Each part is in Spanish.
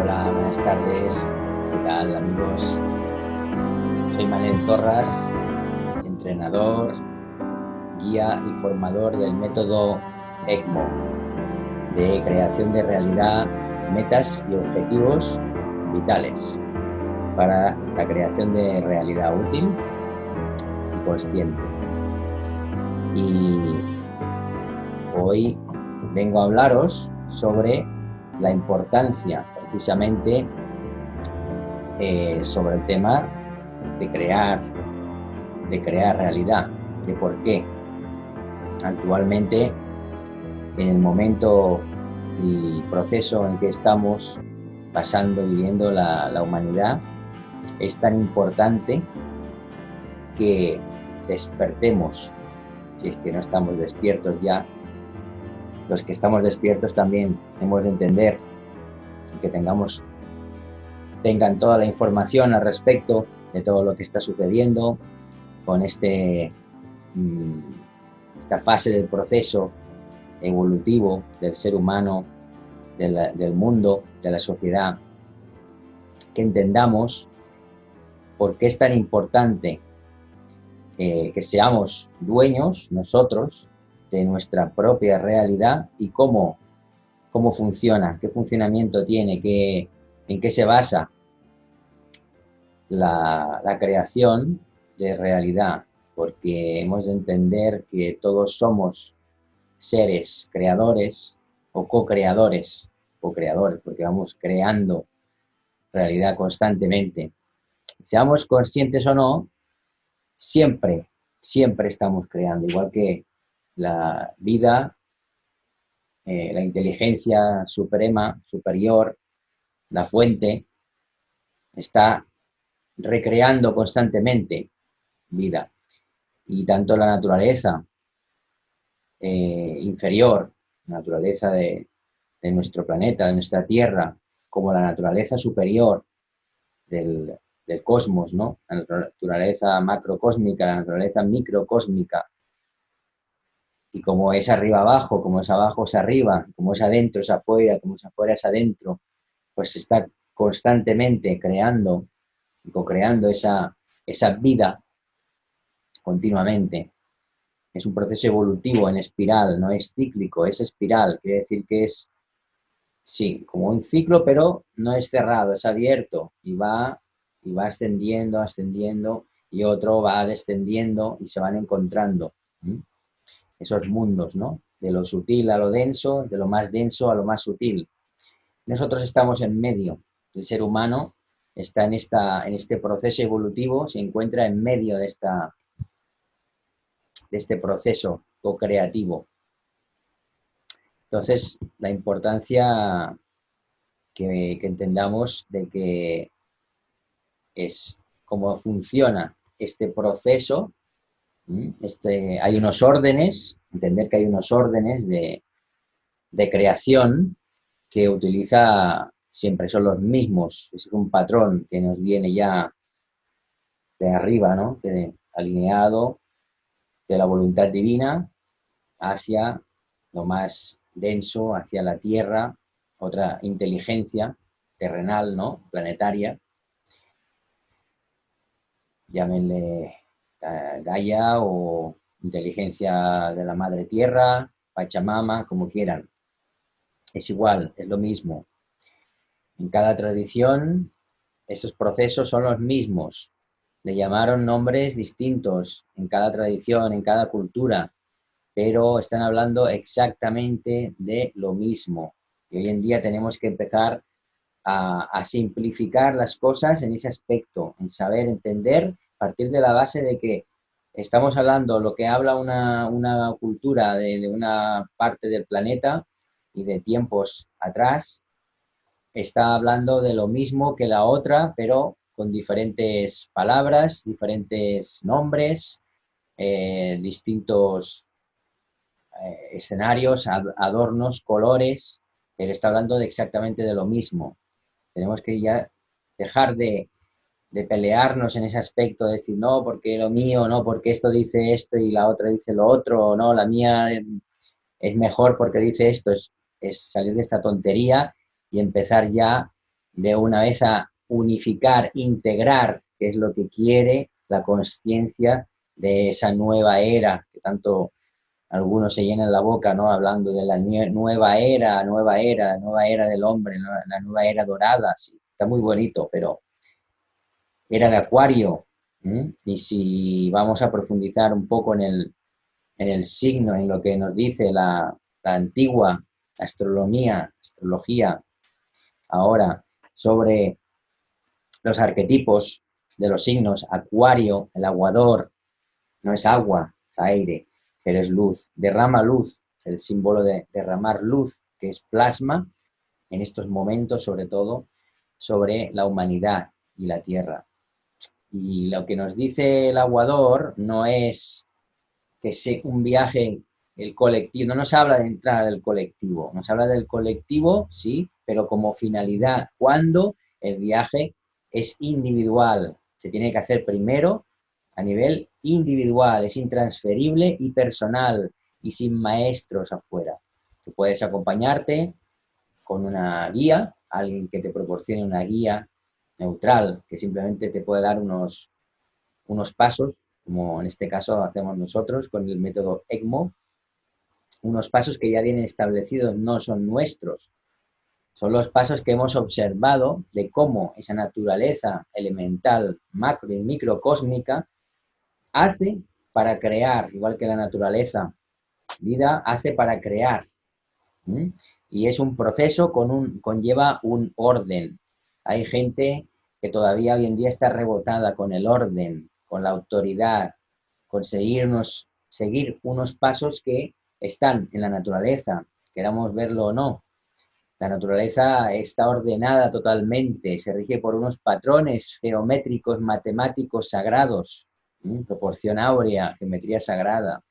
Hola, buenas tardes. ¿Qué tal, amigos? Soy Manuel Torras, entrenador, guía y formador del método ECMO de creación de realidad, metas y objetivos vitales para la creación de realidad útil y consciente. Y hoy vengo a hablaros sobre la importancia precisamente sobre el tema de crear realidad, de por qué actualmente en el momento y proceso en que estamos pasando, viviendo la humanidad, es tan importante que despertemos, si es que no estamos despiertos ya. Los que estamos despiertos también hemos de entender que tengan toda la información al respecto de todo lo que está sucediendo con esta fase del proceso evolutivo del ser humano, del mundo, de la sociedad, que entendamos por qué es tan importante que seamos dueños nosotros de nuestra propia realidad y cómo funciona, qué funcionamiento tiene, en qué se basa la creación de realidad, porque hemos de entender que todos somos seres creadores o co-creadores, porque vamos creando realidad constantemente. Seamos conscientes o no, siempre estamos creando, igual que la vida, la inteligencia suprema, superior, la fuente, está recreando constantemente vida. Y tanto la naturaleza inferior, naturaleza de nuestro planeta, de nuestra Tierra, como la naturaleza superior del cosmos, ¿no? La naturaleza macrocósmica, la naturaleza microcósmica. Y como es arriba abajo, como es abajo es arriba, como es adentro es afuera, como es afuera es adentro, pues se está constantemente creando y co-creando esa vida continuamente. Es un proceso evolutivo en espiral, no es cíclico, es espiral. Quiere decir que es, sí, como un ciclo, pero no es cerrado, es abierto y va ascendiendo, y otro va descendiendo y se van encontrando esos mundos, ¿no? De lo sutil a lo denso, de lo más denso a lo más sutil. Nosotros estamos en medio. El ser humano está en este proceso evolutivo, se encuentra en medio de este proceso co-creativo. Entonces, la importancia que entendamos de que es cómo funciona este proceso. Hay unos órdenes, entender que hay unos órdenes de creación que utiliza, siempre son los mismos, es un patrón que nos viene ya de arriba, ¿no? Alineado de la voluntad divina hacia lo más denso, hacia la Tierra, otra inteligencia terrenal, ¿no? Planetaria, llámenle Gaia o inteligencia de la Madre Tierra, Pachamama, como quieran. Es igual, es lo mismo. En cada tradición, estos procesos son los mismos. Le llamaron nombres distintos en cada tradición, en cada cultura, pero están hablando exactamente de lo mismo. Y hoy en día tenemos que empezar a simplificar las cosas en ese aspecto, en saber entender, partir de la base de que estamos hablando lo que habla una cultura de una parte del planeta y de tiempos atrás, está hablando de lo mismo que la otra, pero con diferentes palabras, diferentes nombres, distintos escenarios, adornos, colores, pero está hablando exactamente de lo mismo. Tenemos que ya dejar de pelearnos en ese aspecto, de decir, no, porque lo mío, no, porque esto dice esto y la otra dice lo otro, o no, la mía es mejor porque dice esto. Es salir de esta tontería y empezar ya de una vez a unificar, integrar, que es lo que quiere la consciencia de esa nueva era, que tanto algunos se llenan la boca, ¿no? Hablando de la nueva era del hombre, la nueva era dorada, sí, está muy bonito, pero era de Acuario. ¿Mm? Y si vamos a profundizar un poco en el signo, en lo que nos dice la antigua astrología, ahora sobre los arquetipos de los signos, Acuario, el aguador, no es agua, es aire, pero es luz, derrama luz, el símbolo de derramar luz, que es plasma, en estos momentos sobre todo, sobre la humanidad y la tierra. Y lo que nos dice el aguador no es que sea un viaje, el colectivo, no nos habla de entrada del colectivo, nos habla del colectivo, sí, pero como finalidad, cuando el viaje es individual, se tiene que hacer primero a nivel individual, es intransferible y personal y sin maestros afuera. Tú puedes acompañarte con una guía, alguien que te proporcione una guía neutral, que simplemente te puede dar unos pasos, como en este caso hacemos nosotros con el método ECMO, unos pasos que ya vienen establecidos, no son nuestros, son los pasos que hemos observado de cómo esa naturaleza elemental, macro y microcósmica hace para crear, igual que la naturaleza, vida hace para crear. ¿Mm? Y es un proceso conlleva un orden. Hay gente que todavía hoy en día está rebotada con el orden, con la autoridad, con seguir unos pasos que están en la naturaleza, queramos verlo o no. La naturaleza está ordenada totalmente, se rige por unos patrones geométricos, matemáticos, sagrados, proporción áurea, geometría sagrada.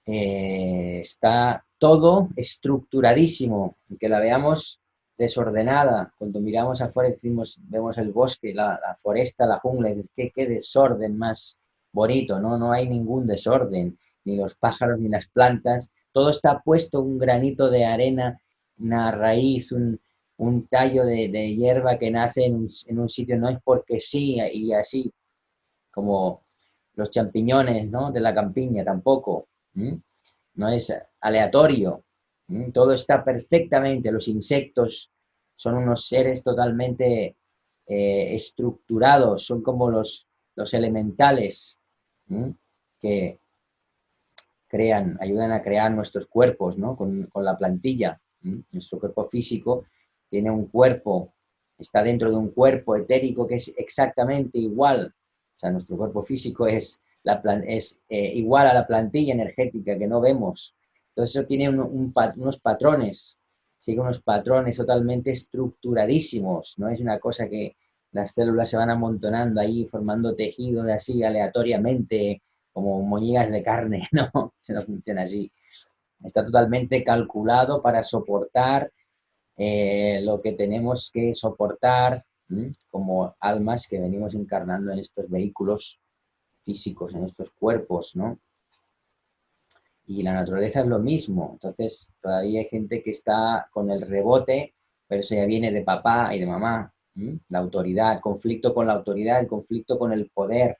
Está todo estructuradísimo, aunque la veamos desordenada. Cuando miramos afuera decimos, vemos el bosque, la foresta, la jungla, y qué desorden más bonito, ¿no? No hay ningún desorden, ni los pájaros, ni las plantas, todo está puesto un granito de arena, una raíz, un tallo de hierba que nace en un sitio, no es porque sí, y así, como los champiñones, ¿no? De la campiña tampoco. No es aleatorio. Todo está perfectamente. Los insectos son unos seres totalmente estructurados, son como los elementales que ayudan a crear nuestros cuerpos, ¿no? Con la plantilla. Nuestro cuerpo físico tiene un cuerpo, está dentro de un cuerpo etérico que es exactamente igual. O sea, nuestro cuerpo físico es igual a la plantilla energética que no vemos. Entonces eso tiene unos patrones, sigue unos patrones totalmente estructuradísimos, no es una cosa que las células se van amontonando ahí, formando tejidos así aleatoriamente, como moñigas de carne, no, eso no funciona así. Está totalmente calculado para soportar lo que tenemos que soportar como almas que venimos encarnando en estos vehículos físicos, en estos cuerpos, ¿no? Y la naturaleza es lo mismo. Entonces, todavía hay gente que está con el rebote, pero eso ya viene de papá y de mamá. La autoridad, el conflicto con la autoridad, el conflicto con el poder.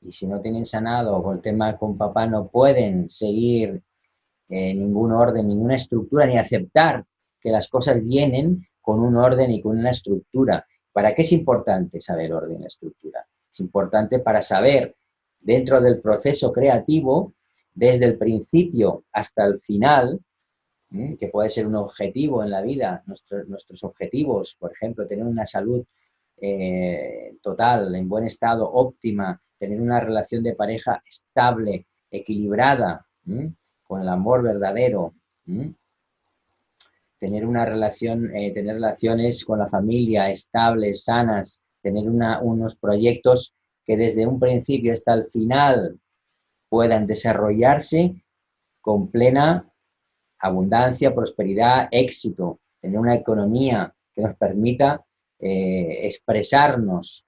Y si no tienen sanado con el tema con papá, no pueden seguir ningún orden, ninguna estructura, ni aceptar que las cosas vienen con un orden y con una estructura. ¿Para qué es importante saber orden y estructura? Es importante para saber, dentro del proceso creativo, desde el principio hasta el final, que puede ser un objetivo en la vida, nuestros objetivos, por ejemplo, tener una salud total, en buen estado, óptima, tener una relación de pareja estable, equilibrada, con el amor verdadero, tener una relación, tener relaciones con la familia estables, sanas, tener unos proyectos que desde un principio hasta el final puedan desarrollarse con plena abundancia, prosperidad, éxito, tener una economía que nos permita expresarnos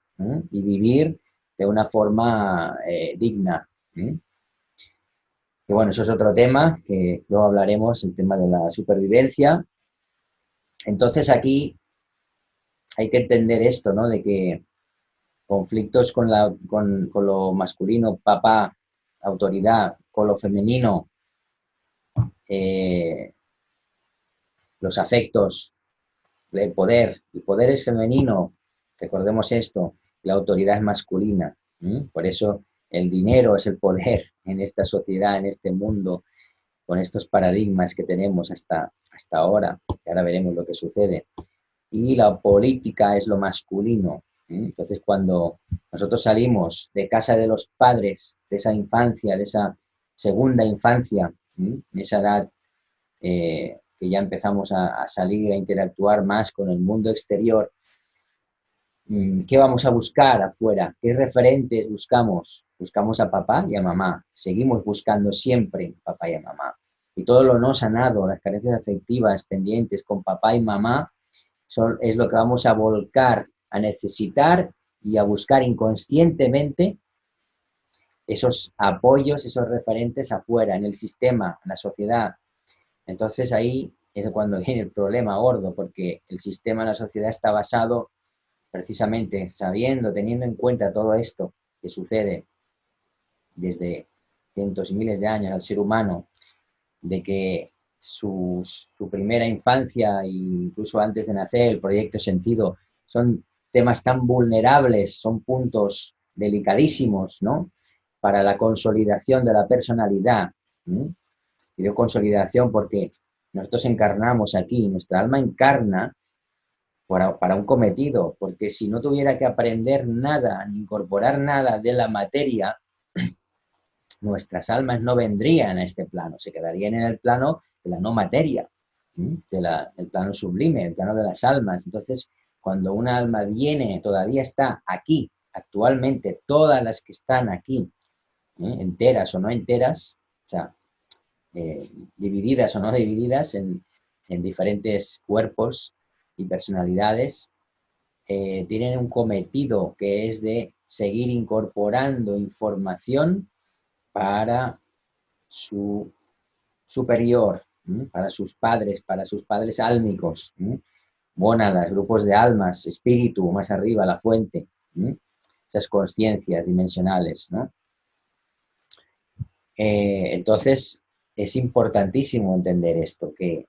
y vivir de una forma digna. Y bueno, eso es otro tema que luego hablaremos, el tema de la supervivencia, Entonces aquí hay que entender esto, ¿no? De que conflictos con lo masculino, papá, autoridad, con lo femenino, eh, los afectos, el poder es femenino, recordemos esto, la autoridad es masculina. Por eso el dinero es el poder en esta sociedad, en este mundo, con estos paradigmas que tenemos hasta ahora, que ahora veremos lo que sucede. Y la política es lo masculino. Entonces, cuando nosotros salimos de casa de los padres, de esa infancia, de esa segunda infancia, en esa edad que ya empezamos a salir, a interactuar más con el mundo exterior, ¿qué vamos a buscar afuera? ¿Qué referentes buscamos? Buscamos a papá y a mamá. Seguimos buscando siempre papá y a mamá. Y todo lo no sanado, las carencias afectivas pendientes con papá y mamá, es lo que vamos a volcar, a necesitar y a buscar inconscientemente esos apoyos, esos referentes afuera, en el sistema, en la sociedad. Entonces ahí es cuando viene el problema gordo, porque el sistema en la sociedad está basado precisamente sabiendo, teniendo en cuenta todo esto que sucede desde cientos y miles de años al ser humano, de que su primera infancia e incluso antes de nacer, el proyecto sentido, son temas tan vulnerables, son puntos delicadísimos, ¿no? Para la consolidación de la personalidad. Y digo consolidación porque nosotros encarnamos aquí, nuestra alma encarna para un cometido, porque si no tuviera que aprender nada, ni incorporar nada de la materia, nuestras almas no vendrían a este plano, se quedarían en el plano de la no materia, del plano sublime, el plano de las almas. Entonces, cuando una alma viene, todavía está aquí, actualmente, todas las que están aquí, enteras o no enteras, o sea, divididas o no divididas en diferentes cuerpos y personalidades, tienen un cometido que es de seguir incorporando información para su superior, para sus padres álmicos, mónadas, grupos de almas, espíritu, más arriba, la fuente, esas conciencias dimensionales, ¿no? Entonces, es importantísimo entender esto, que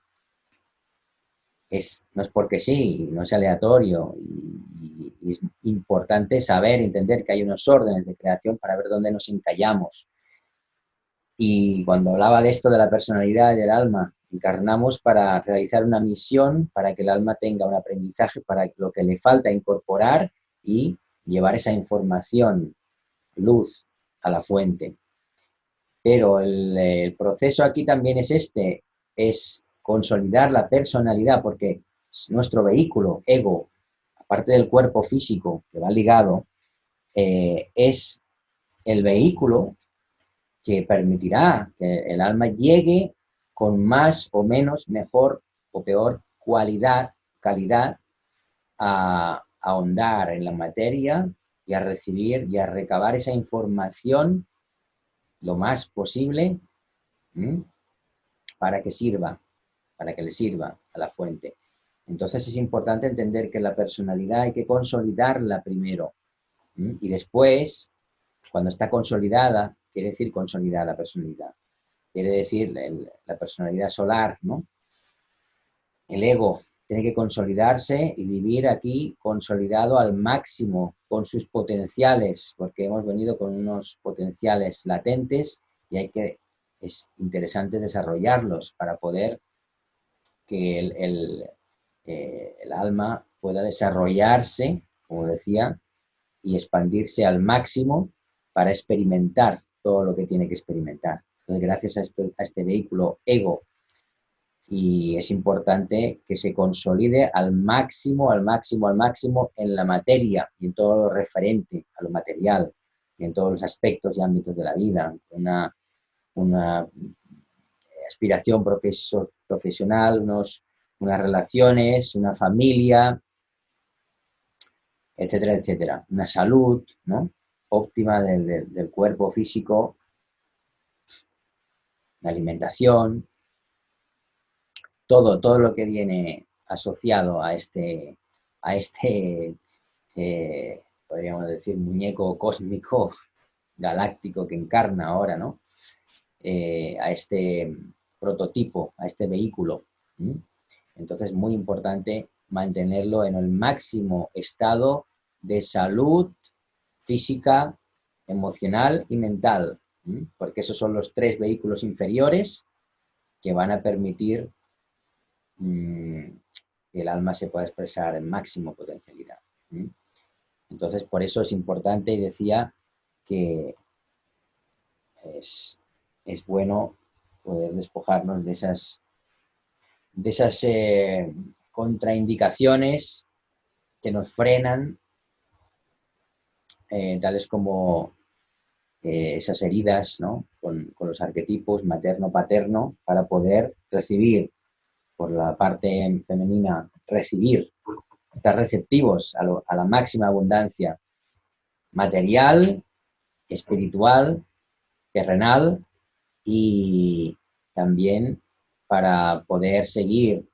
no es porque sí, no es aleatorio, y es importante saber, entender que hay unos órdenes de creación para ver dónde nos encallamos. Y cuando hablaba de esto de la personalidad y del alma, encarnamos para realizar una misión, para que el alma tenga un aprendizaje, para lo que le falta incorporar y llevar esa información, luz, a la fuente. Pero el proceso aquí también es es consolidar la personalidad, porque nuestro vehículo, ego, aparte del cuerpo físico que va ligado, es el vehículo que permitirá que el alma llegue con más o menos, mejor o peor calidad a ahondar en la materia y a recibir y a recabar esa información lo más posible, ¿m? para que sirva, para que le sirva a la fuente. Entonces es importante entender que la personalidad hay que consolidarla primero, y después, cuando está consolidada, quiere decir consolidar la personalidad, quiere decir la personalidad solar, ¿no? El ego tiene que consolidarse y vivir aquí consolidado al máximo con sus potenciales, porque hemos venido con unos potenciales latentes y es interesante desarrollarlos para poder que el alma pueda desarrollarse, como decía, y expandirse al máximo para experimentar todo lo que tiene que experimentar. Entonces, gracias a este vehículo ego, y es importante que se consolide al máximo, al máximo, al máximo en la materia y en todo lo referente a lo material y en todos los aspectos y ámbitos de la vida. Una aspiración profesional, unas relaciones, una familia, etcétera, etcétera. Una salud, ¿no?, óptima del cuerpo físico, la alimentación, todo lo que viene asociado a este podríamos decir, muñeco cósmico galáctico que encarna ahora, ¿no? A este prototipo, a este vehículo. ¿Mm? Entonces, muy importante mantenerlo en el máximo estado de salud física, emocional y mental, porque esos son los 3 vehículos inferiores que van a permitir que el alma se pueda expresar en máximo potencialidad. Entonces, por eso es importante, y decía que es bueno poder despojarnos de esas contraindicaciones que nos frenan, tales como esas heridas, ¿no? Con los arquetipos materno-paterno, para poder recibir, por la parte femenina, estar receptivos a la máxima abundancia material, espiritual, terrenal, y también para poder seguir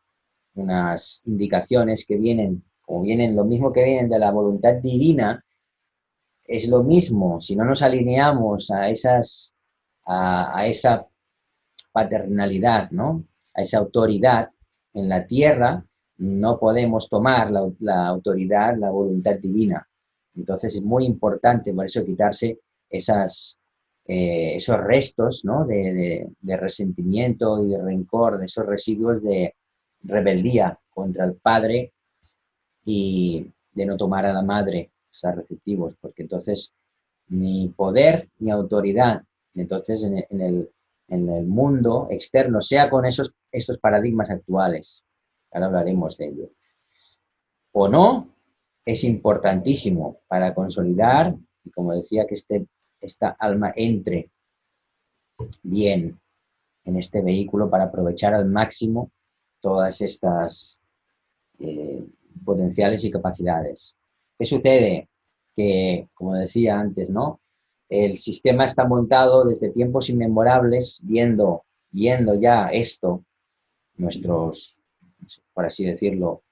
unas indicaciones que vienen, como vienen, lo mismo que vienen de la voluntad divina, es lo mismo. Si no nos alineamos a esa paternalidad, ¿no? A esa autoridad en la tierra, no podemos tomar la autoridad, la voluntad divina. Entonces es muy importante, por eso, quitarse esos restos, ¿no? de resentimiento y de rencor, de esos residuos de rebeldía contra el padre y de no tomar a la madre, estar receptivos, porque entonces ni poder ni autoridad. Entonces en el mundo externo, sea con estos paradigmas actuales, ahora hablaremos de ello, o no, es importantísimo para consolidar, y como decía, que esta alma entre bien en este vehículo para aprovechar al máximo todas estas potenciales y capacidades. ¿Qué sucede? Que, como decía antes, ¿no? El sistema está montado desde tiempos inmemorables, viendo ya esto, nuestros, por así decirlo,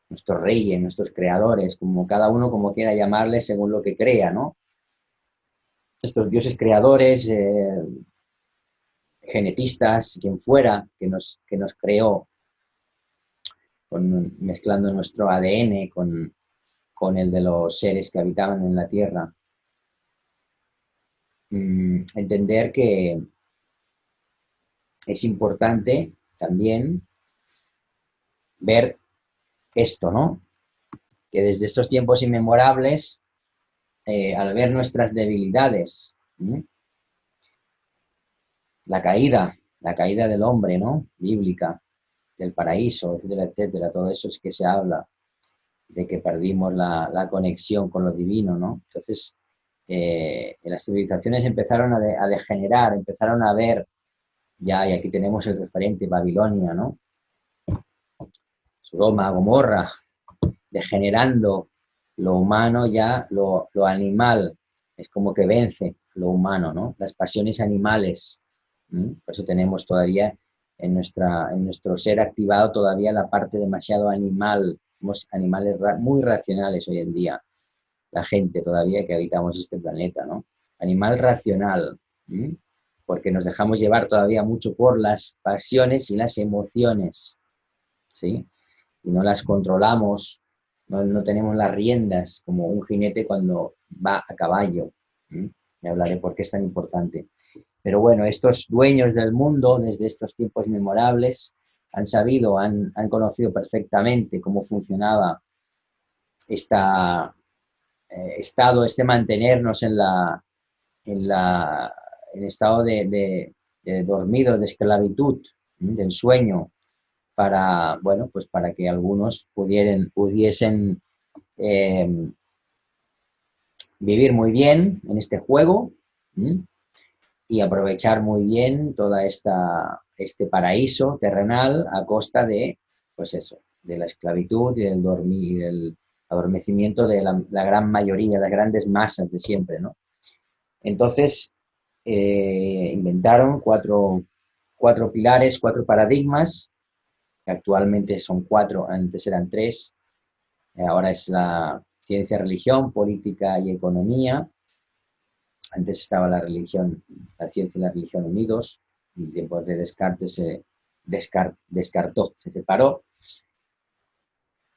nuestros reyes, nuestros creadores, como cada uno como quiera llamarles según lo que crea, ¿no? Estos dioses creadores, genetistas, quien fuera, que nos creó, mezclando nuestro ADN con el de los seres que habitaban en la Tierra. Entender que es importante también ver esto, ¿no? Que desde estos tiempos inmemorables, al ver nuestras debilidades, la caída del hombre, ¿no? Bíblica, del paraíso, etcétera, etcétera, todo eso es que se habla de que perdimos la conexión con lo divino, ¿no? Entonces, las civilizaciones empezaron a degenerar, empezaron a ver, ya, y aquí tenemos el referente, Babilonia, ¿no? Sodoma, Gomorra, degenerando lo humano ya, lo animal, es como que vence lo humano, ¿no? Las pasiones animales. Por eso tenemos todavía en nuestro ser activado todavía la parte demasiado animal. Somos animales muy racionales hoy en día, la gente todavía que habitamos este planeta, ¿no? Animal racional, porque nos dejamos llevar todavía mucho por las pasiones y las emociones, ¿sí? Y no las controlamos, no tenemos las riendas como un jinete cuando va a caballo. Ya hablaré por qué es tan importante. Pero bueno, estos dueños del mundo, desde estos tiempos memorables, han sabido, han conocido perfectamente cómo funcionaba este mantenernos en estado de dormido, de esclavitud, del sueño, para, bueno, pues para que algunos pudiesen vivir muy bien en este juego y aprovechar muy bien toda este paraíso terrenal a costa de, pues eso, de la esclavitud y del dormir, y del adormecimiento de la gran mayoría, las grandes masas de siempre, ¿no? Entonces, inventaron cuatro pilares, 4 paradigmas, que actualmente son 4, antes eran 3, ahora es la ciencia, religión, política y economía. Antes estaba la religión, la ciencia y la religión unidos, en tiempos de Descartes se descartó, se separó.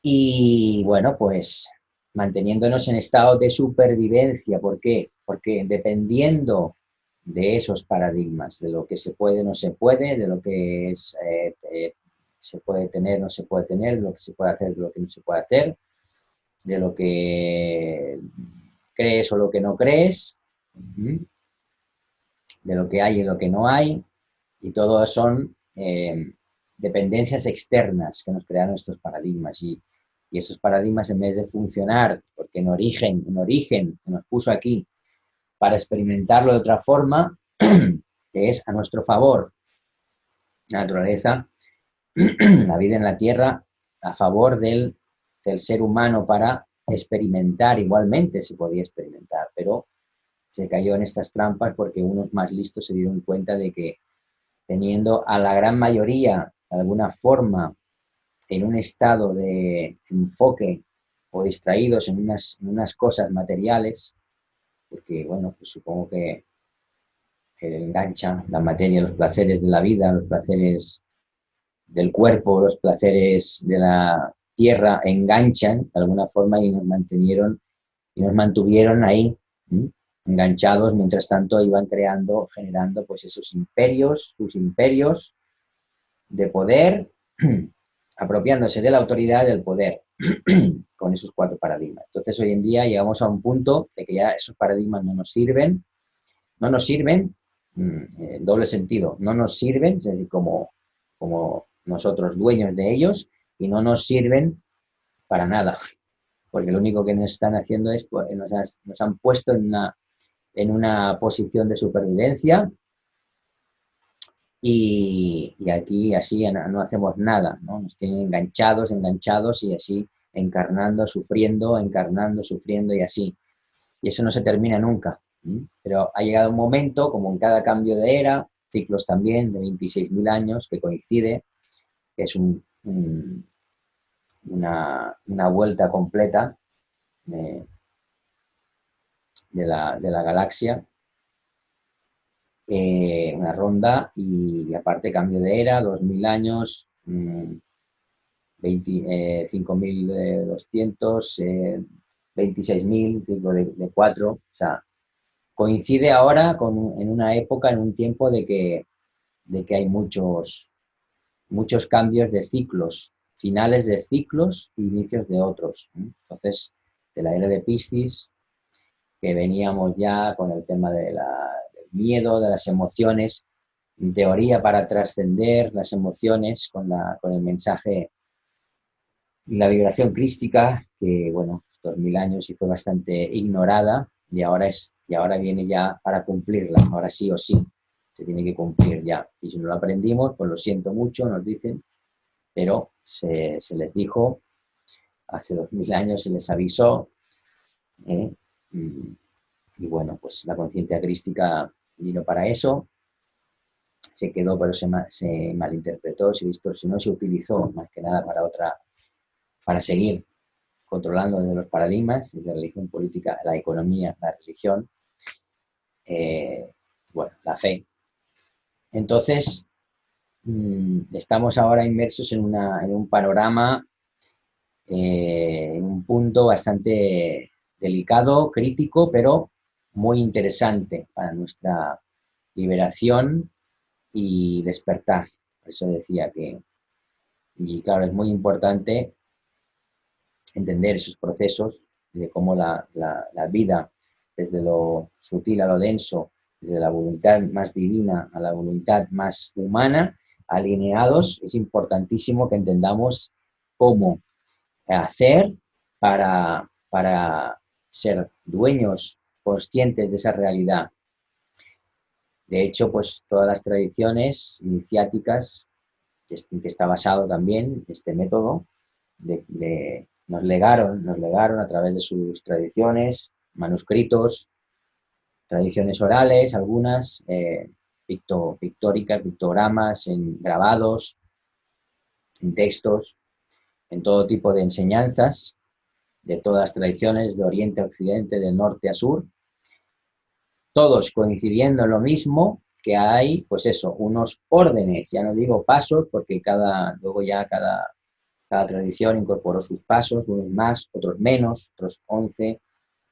Y bueno, pues manteniéndonos en estado de supervivencia. ¿Por qué? Porque dependiendo de esos paradigmas, de lo que se puede, no se puede, de lo que es, se puede tener, no se puede tener, de lo que se puede hacer, de lo que no se puede hacer, de lo que crees o lo que no crees, de lo que hay y lo que no hay, y todo son dependencias externas que nos crean estos paradigmas. Y esos paradigmas, en vez de funcionar, porque en origen se nos puso aquí para experimentarlo de otra forma, que es a nuestro favor, la naturaleza, la vida en la Tierra, a favor del ser humano para experimentar. Igualmente se podía experimentar, pero se cayó en estas trampas porque unos más listos se dieron cuenta de que teniendo a la gran mayoría, de alguna forma, en un estado de enfoque o distraídos en unas cosas materiales, porque, bueno, pues supongo que engancha la materia, los placeres de la vida, los placeres del cuerpo, los placeres de la tierra, enganchan de alguna forma y nos mantuvieron ahí, ¿sí? Enganchados, mientras tanto iban creando, generando pues esos imperios, sus imperios de poder, apropiándose de la autoridad y del poder con esos 4 paradigmas. Entonces hoy en día llegamos a un punto de que ya esos paradigmas no nos sirven, en doble sentido, no nos sirven, es decir, como nosotros dueños de ellos, y no nos sirven para nada, porque lo único que nos están haciendo es, pues, nos han puesto en una posición de supervivencia. Y aquí así no hacemos nada, ¿no? Nos tienen enganchados y así encarnando, sufriendo y así. Y eso no se termina nunca. Pero ha llegado un momento, como en cada cambio de era, ciclos también de 26.000 años, que coincide, que es una vuelta completa de la galaxia, una ronda, y aparte cambio de era, 2000 años, 5.200, 26.000, de 4, o sea, coincide ahora en una época, en un tiempo de que hay muchos cambios de ciclos, finales de ciclos e inicios de otros. Entonces, de la era de Piscis, que veníamos ya con el tema del miedo, de las emociones, en teoría para trascender las emociones con el mensaje y la vibración crística, que bueno, 2000 años y fue bastante ignorada, y ahora viene ya para cumplirla, ahora sí o sí, se tiene que cumplir ya. Y si no lo aprendimos, pues lo siento mucho, nos dicen, pero se les dijo, hace 2000 años se les avisó, y bueno, pues la conciencia crística vino para eso, se quedó, pero se malinterpretó, se distorsionó, se utilizó más que nada para seguir controlando desde los paradigmas, desde la religión política, la economía, la religión, bueno, la fe. Entonces, estamos ahora inmersos en un panorama, en un punto bastante delicado, crítico, pero muy interesante para nuestra liberación y despertar. Por eso decía y claro, es muy importante entender esos procesos de cómo la vida, desde lo sutil a lo denso, desde la voluntad más divina a la voluntad más humana, alineados, es importantísimo que entendamos cómo hacer para ser dueños conscientes de esa realidad. De hecho, pues todas las tradiciones iniciáticas, que está basado también este método, nos legaron a través de sus tradiciones, manuscritos, tradiciones orales, algunas, pictóricas, pictogramas, grabados, en textos, en todo tipo de enseñanzas, de todas las tradiciones, de Oriente a Occidente, de norte a sur, todos coincidiendo en lo mismo, que hay, pues eso, unos órdenes, ya no digo pasos, porque luego ya cada tradición incorporó sus pasos, unos más, otros menos, otros 11,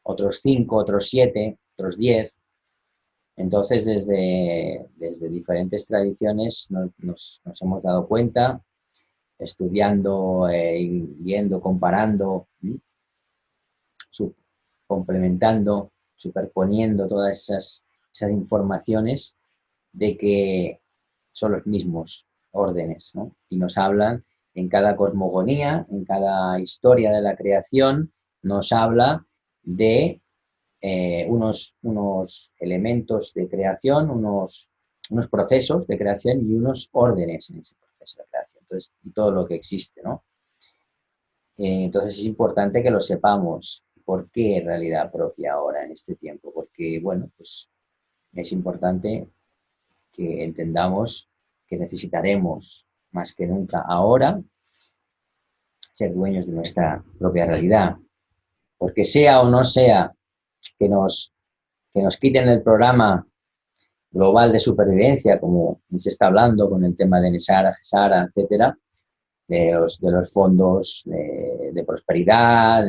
otros 5, otros 7, otros 10. Entonces, desde diferentes tradiciones nos hemos dado cuenta, estudiando, viendo, comparando, complementando, superponiendo todas esas informaciones, de que son los mismos órdenes, ¿no? Y nos hablan en cada cosmogonía, en cada historia de la creación, nos habla de unos elementos de creación, unos procesos de creación y unos órdenes en ese proceso de creación. Entonces, y todo lo que existe, ¿no? Entonces es importante que lo sepamos. ¿Por qué realidad propia ahora en este tiempo? Porque, bueno, pues es importante que entendamos que necesitaremos más que nunca ahora ser dueños de nuestra propia realidad. Porque sea o no sea que nos quiten el programa global de supervivencia, como se está hablando con el tema de Nesara, Gesara, etcétera, de los fondos de prosperidad,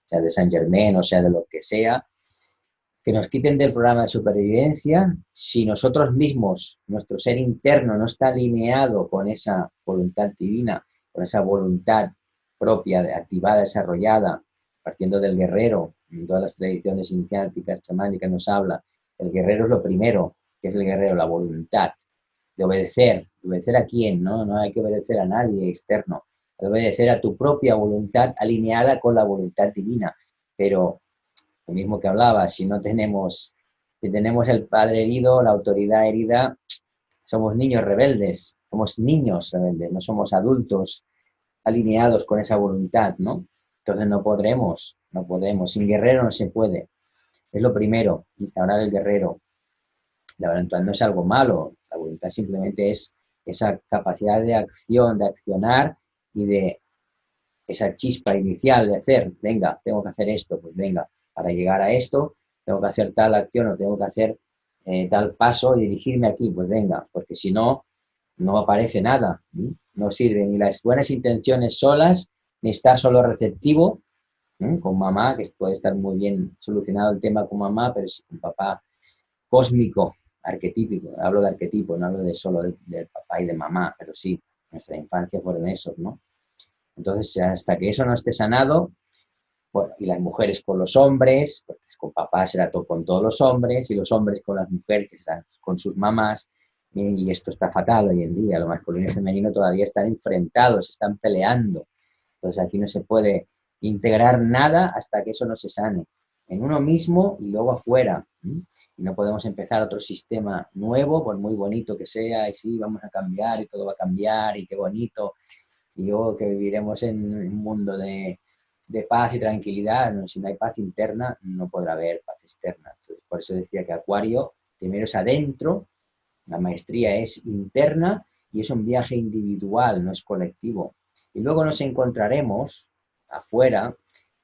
sea de Saint Germain, o sea de lo que sea, que nos quiten del programa de supervivencia, si nosotros mismos, nuestro ser interno no está alineado con esa voluntad divina, con esa voluntad propia, activada, desarrollada, partiendo del guerrero, en todas las tradiciones iniciáticas, chamánicas nos habla, el guerrero es lo primero, que es el guerrero, la voluntad, de obedecer. ¿Obedecer a quién? No hay que obedecer a nadie externo, de obedecer a tu propia voluntad alineada con la voluntad divina, pero lo mismo que hablaba, si tenemos el padre herido, la autoridad herida, somos niños rebeldes, no somos adultos alineados con esa voluntad, ¿no? Entonces no podemos, sin guerrero no se puede. Es lo primero, instaurar el guerrero. La voluntad no es algo malo, la voluntad simplemente es esa capacidad de acción, de accionar y de esa chispa inicial de hacer, venga, tengo que hacer esto, pues venga, para llegar a esto, tengo que hacer tal acción o tengo que hacer tal paso y dirigirme aquí, pues venga, porque si no, no aparece nada, no sirve ni las buenas intenciones solas, ni estar solo receptivo, con mamá, que puede estar muy bien solucionado el tema con mamá, pero si con papá cósmico, arquetípico, hablo de arquetipo, no hablo de solo del papá y de mamá, pero sí, nuestra infancia fueron esos, ¿no? Entonces, hasta que eso no esté sanado, bueno, y las mujeres con los hombres, pues con papás será todo con todos los hombres, y los hombres con las mujeres que están con sus mamás, y esto está fatal hoy en día, lo masculino y femenino todavía están enfrentados, están peleando. Entonces aquí no se puede integrar nada hasta que eso no se sane, en uno mismo y luego afuera. Y no podemos empezar otro sistema nuevo, por muy bonito que sea, y sí, vamos a cambiar y todo va a cambiar y qué bonito, y luego que viviremos en un mundo de paz y tranquilidad. No, si no hay paz interna, no podrá haber paz externa. Entonces, por eso decía que Acuario primero es adentro, la maestría es interna y es un viaje individual, no es colectivo. Y luego nos encontraremos afuera,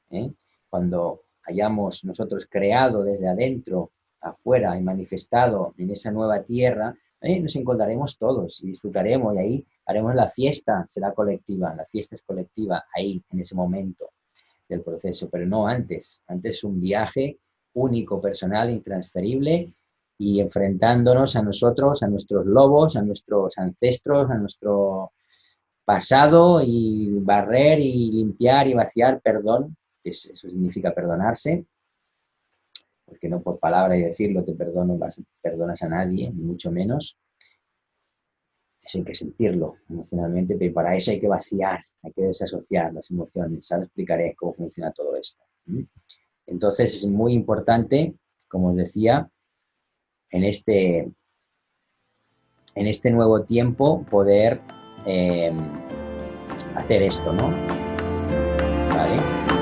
¿eh? Cuando hayamos nosotros creado desde adentro, afuera y manifestado en esa nueva tierra, nos encontraremos todos y disfrutaremos, y ahí haremos la fiesta, será colectiva, la fiesta es colectiva ahí, en ese momento del proceso, pero no antes. Antes es un viaje único, personal, intransferible, y enfrentándonos a nosotros, a nuestros lobos, a nuestros ancestros, a nuestro pasado, y barrer y limpiar y vaciar, perdón, que eso significa perdonarse, porque no por palabra y decirlo te perdonas a nadie, ni mucho menos. Eso hay que sentirlo emocionalmente, pero para eso hay que vaciar, hay que desasociar las emociones. Ahora explicaré cómo funciona todo esto. Entonces es muy importante, como os decía, en este nuevo tiempo poder hacer esto, ¿no? ¿Vale?